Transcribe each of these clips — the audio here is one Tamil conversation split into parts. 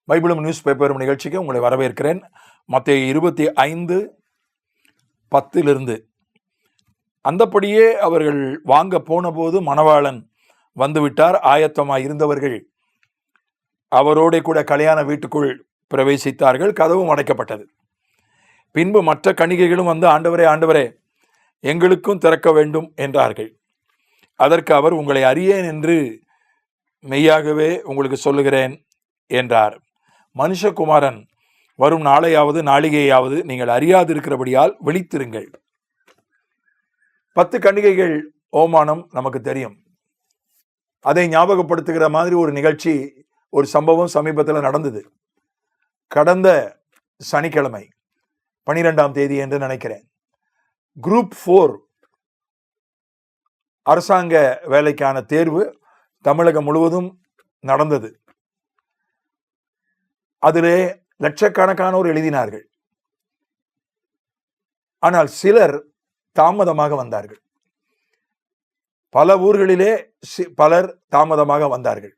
பைபிளும் நியூஸ் பேப்பரும் நிகழ்ச்சிக்கு உங்களை வரவேற்கிறேன். மத்தேயு 25:10 அந்தப்படியே அவர்கள் வாங்க போன போது மணவாளன் வந்துவிட்டார். ஆயத்தமாய் இருந்தவர்கள் அவரோட கூட கல்யாண வீட்டுக்குள் பிரவேசித்தார்கள். கதவும் அடைக்கப்பட்டது. பின்பு மற்ற கன்னிகைகளும் வந்து, ஆண்டவரே ஆண்டவரே, எங்களுக்கும் திறக்க வேண்டும் என்றார்கள். அதற்கு அவர், உங்களை அறியேன் என்று மெய்யாகவே உங்களுக்கு சொல்லுகிறேன் என்றார். மனுஷகுமாரன் வரும் நாளையாவது நாளிகையாவது நீங்கள் அறியாதிருக்கிறபடியால் விழித்திருங்கள். 10 கன்னிகைகள் ஓமானம் நமக்கு தெரியும். அதை ஞாபகப்படுத்துகிற மாதிரி ஒரு நிகழ்ச்சி, ஒரு சம்பவம் சமீபத்தில் நடந்தது. கடந்த சனிக்கிழமை 12ஆம் தேதி என்று நினைக்கிறேன். குரூப் 4 அரசாங்க வேலைக்கான தேர்வு தமிழகம் முழுவதும் நடந்தது. அதிலே லட்சக்கணக்கானோர் எழுதினார்கள். ஆனால் சிலர் தாமதமாக வந்தார்கள். பல ஊர்களிலே பலர் தாமதமாக வந்தார்கள்.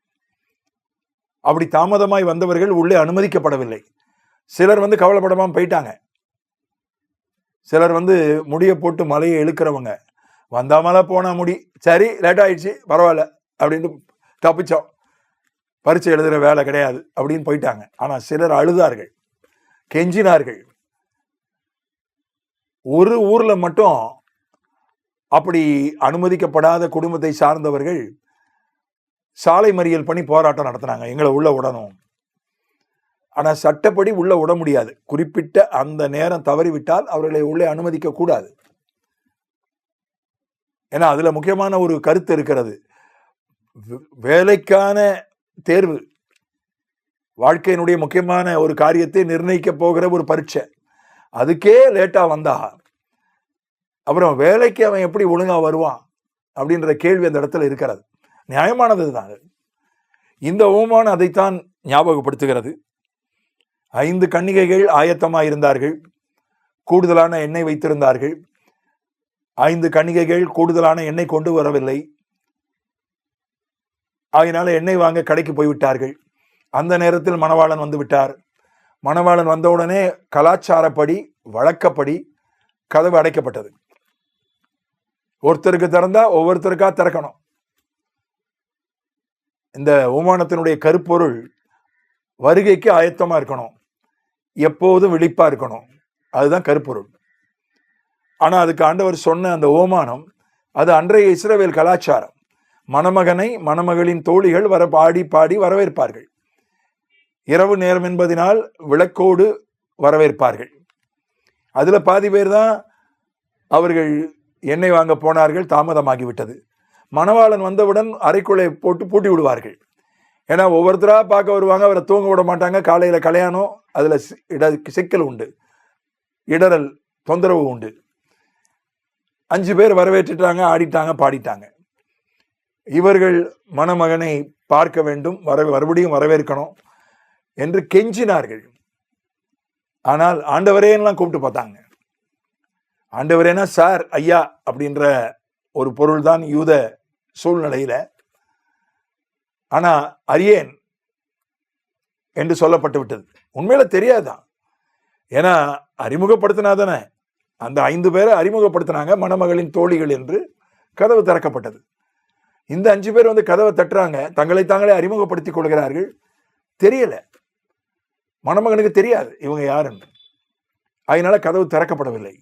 அப்படி தாமதமாய் வந்தவர்கள் உள்ளே அனுமதிக்கப்படவில்லை. சிலர் கவலைப்படாம போயிட்டாங்க. சிலர் முடிய போட்டு மலையை இழுக்கிறவங்க, வந்தா மலை போனா முடி, சரி லேட் ஆயிடுச்சு பரவாயில்ல அப்படின்னு தப்பிச்சோம், பரீட்சை எழுதுகிற வேலை கிடையாது அப்படின்னு போயிட்டாங்க. ஆனால் சிலர் அழுதார்கள், கெஞ்சினார்கள். ஒரு ஊர்ல மட்டும் அப்படி அனுமதிக்கப்படாத குடும்பத்தை சார்ந்தவர்கள் சாலை மறியல் பண்ணி போராட்டம் நடத்தினாங்க, எங்களை உள்ள விடணும். ஆனால் சட்டப்படி உள்ள விட முடியாது. குறிப்பிட்ட அந்த நேரம் தவறிவிட்டால் அவர்களை உள்ளே அனுமதிக்க கூடாது. ஏன்னா அதுல முக்கியமான ஒரு கருத்து இருக்கிறது. வேலைக்கான தேர்வு, வாழ்க்கையினுடைய முக்கியமான ஒரு காரியத்தை நிர்ணயிக்க போகிற ஒரு பரீட்சை, அதுக்கே லேட்டா வந்தா அப்புறம் வேலைக்கு அவன் எப்படி ஒழுங்கா வருவான் அப்படின்ற கேள்வி அந்த இடத்துல இருக்கிறது. நியாயமானது தான். இந்த ஓமானம் அதைத்தான் ஞாபகப்படுத்துகிறது. 5 கன்னிகைகள் ஆயத்தமாக இருந்தார்கள், கூடுதலான எண்ணெய் வைத்திருந்தார்கள். 5 கன்னிகைகள் கூடுதலான எண்ணெய் கொண்டு வரவில்லை. அதனால எண்ணெய் வாங்க கடைக்கு போய்விட்டார்கள். அந்த நேரத்தில் மணவாளன் வந்து விட்டார். மணவாளன் வந்தவுடனே கலாச்சாரப்படி, வழக்கப்படி கதவு அடைக்கப்பட்டது. ஒருத்தருக்கு திறந்தா ஒவ்வொருத்தருக்கா திறக்கணும். இந்த ஓமானத்தினுடைய கருப்பொருள் வருகைக்கு ஆயத்தமா இருக்கணும், எப்போதும் விழிப்பா இருக்கணும். அதுதான் கருப்பொருள். ஆனா அதுக்கு ஆண்டவர் சொன்ன அந்த ஓமானம், அது அன்றைய இஸ்ரவேல் கலாச்சாரம். மணமகனை மணமகளின் தோழிகள் பாடி பாடி வரவேற்பார்கள். இரவு நேரம் என்பதனால் விளக்கோடு வரவேற்பார்கள். அதுல பாதி பேர் தான் அவர்கள் எண்ணெய் வாங்க போனார்கள், தாமதமாகிவிட்டது. மணவாளன் வந்தவுடன் அறைக்குள்ளே போட்டு பூட்டி விடுவார்கள். ஏன்னா ஒவ்வொருத்தரா பார்க்க வருவாங்க, அவரை தூங்க விட மாட்டாங்க. காலையில கல்யாணம், அதுல சிக்கல் உண்டு, இடரல், தொந்தரவு உண்டு. 5 பேர் வரவேற்றுட்டாங்க, ஆடிட்டாங்க, பாடிட்டாங்க. இவர்கள் மணமகனை பார்க்க வேண்டும், மறுபடியும் வரவேற்கணும் என்று கெஞ்சினார்கள். ஆனால் ஆண்டவரே எல்லாம் கூப்பிட்டு பார்த்தாங்க. ஆண்டவரேனா சார், ஐயா அப்படின்ற ஒரு பொருள் தான் யூத சூழ்நிலையில. ஆனா அறியேன் என்று சொல்லப்பட்டு விட்டது. உண்மையில தெரியாதான். ஏன்னா அறிமுகப்படுத்தினாதானே. அந்த 5 பேரை அறிமுகப்படுத்தினாங்க, மணமகளின் தோழிகள் என்று. கதவு திறக்கப்பட்டது. இந்த 5 பேர் கதவை தட்டுறாங்க, தங்களை தாங்களே அறிமுகப்படுத்திக் கொள்கிறார்கள். தெரியல, மணமகனுக்கு தெரியாது இவங்க யாருன்னு. அதனால கதவு திறக்கப்படவில்லை.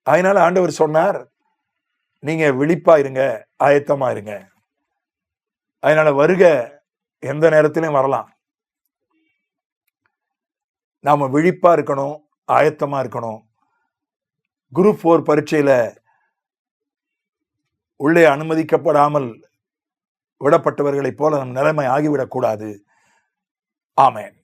அதனால ஆண்டவர் சொன்னார், நீங்க விழிப்பா இருங்க, ஆயத்தமா இருங்க. அதனால வருக எந்த நேரத்திலும் வரலாம். நாம விழிப்பா இருக்கணும், ஆயத்தமா இருக்கணும். குரூப் 4 பரீட்சையில உள்ளே அனுமதிக்கப்படாமல் விடப்பட்டவர்களைப் போல நம் நிலைமை ஆகிவிடக்கூடாது. ஆமென்.